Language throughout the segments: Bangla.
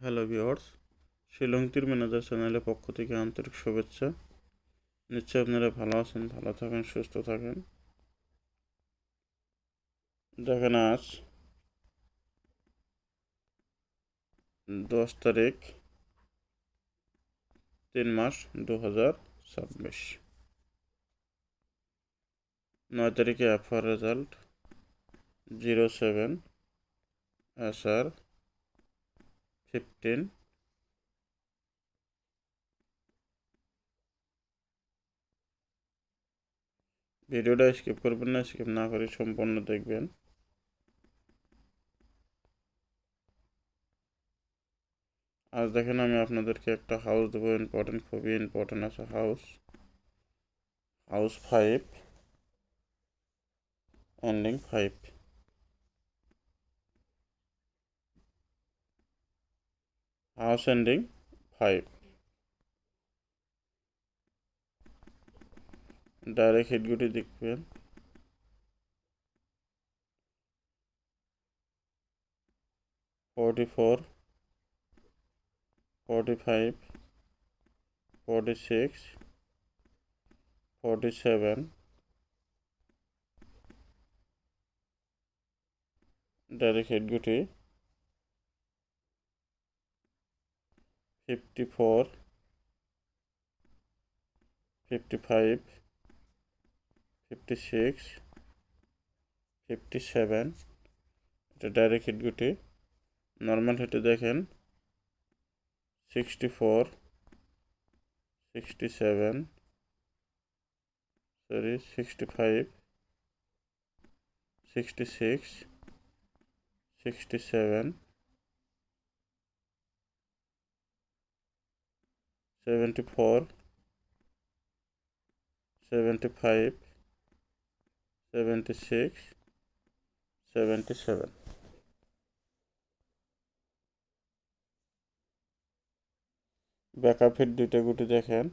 হ্যালো ভিউয়ার্স, শিলং তীর ম্যানেজার চ্যানেলের পক্ষ থেকে আন্তরিক শুভেচ্ছা। নিশ্চয়ই আপনারা ভালো আছেন, ভালো থাকেন, সুস্থ থাকেন। দেখেন আজ 10 তারিখ 3 মাস 2026। 9 তারিখে এফআর রেজাল্ট 07 SR 15। ভিডিওটা স্কিপ করবেন না, স্কিপ না করে সম্পূর্ণ দেখবেন। আজ দেখেন আমি আপনাদেরকে একটা হাউস দেবো, ইম্পর্টেন্ট, খুবই ইম্পর্টেন্ট আছে হাউস 5 এন্ডিং 5, হাউস এন্ডিং 5। ডাইরেক্ট হিটগুটি দেখবেন। 44, 45, 46, 47, ডাইরেক্ট হিটগুটি 54, 55, 56, 57, এটা ডাইরেক্ট হিটগুটি। নর্মাল হিটে দেখেন 64, 67, 65, 66, 67, 74, 75, 76, 77। ব্যাকআপ হিট দুইটা গুটি দেখেন।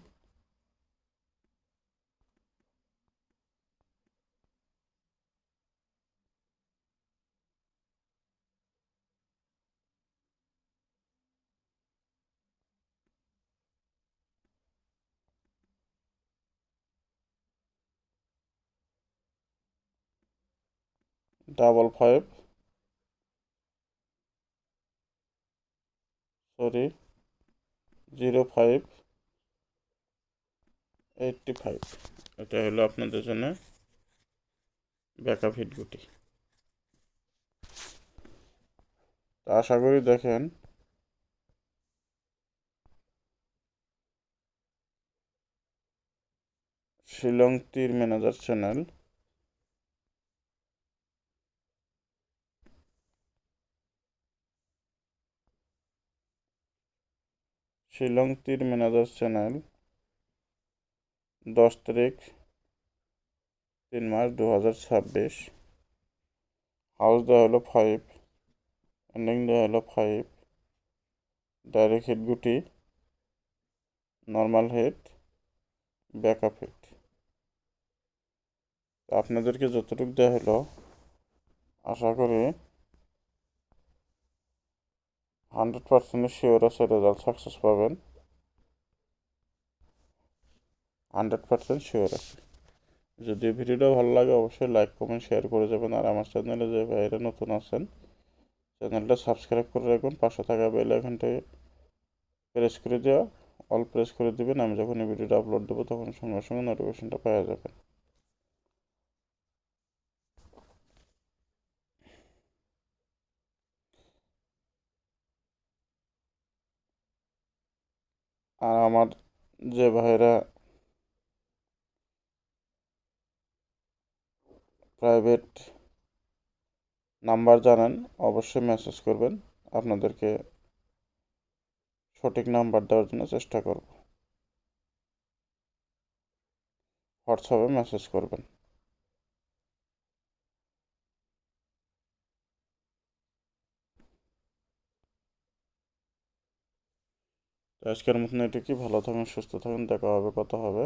Double 5, sorry 05, 85। এটা হলো আপনাদের জন্য ব্যাকআপ হিটগুটি। তো আশা করি দেখেন শিলং তীর ম্যানেজার চ্যানেল শিলং তীর ম্যানেজার চ্যানেল 10 তারিখ 3 মাস 2026। হাউস দেওয়া হলো 5, এন্ডিং দেওয়া হলো 5, ডাইরেক্ট হিট গুটি, নর্মাল হিট, ব্যাকআপ হিট। আপনাদেরকে যতটুকু দেওয়া হলো আশা করি 100% শিওর আছে রেজাল্ট সাকসেস পাবেন, 100% শিওর আছে। যদি ভিডিওটা ভালো লাগে অবশ্যই লাইক কমেন্ট শেয়ার করে যাবেন। আর আমার চ্যানেলে যে ভাইয়েরা নতুন আছেন চ্যানেলটা সাবস্ক্রাইব করে রাখবেন, পাশে থাকা বেল আইকনটাকে প্রেস করে দেওয়া, অল প্রেস করে দেবেন। আমি যখন এই ভিডিওটা আপলোড দেবো তখন সঙ্গে সঙ্গে নোটিফিকেশনটা পাওয়া যাবেন। আর আমার যে ভাইয়েরা প্রাইভেট নাম্বার জানেন অবশ্যই মেসেজ করবেন, আপনাদেরকে সঠিক নাম্বার দেওয়ার জন্য চেষ্টা করব। হোয়াটসঅ্যাপে মেসেজ করবেন। তো আজকের মতন এটুকুই। ভালো থাকুন, সুস্থ থাকুন, দেখা হবে, কথা হবে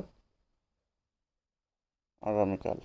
আগামীকাল।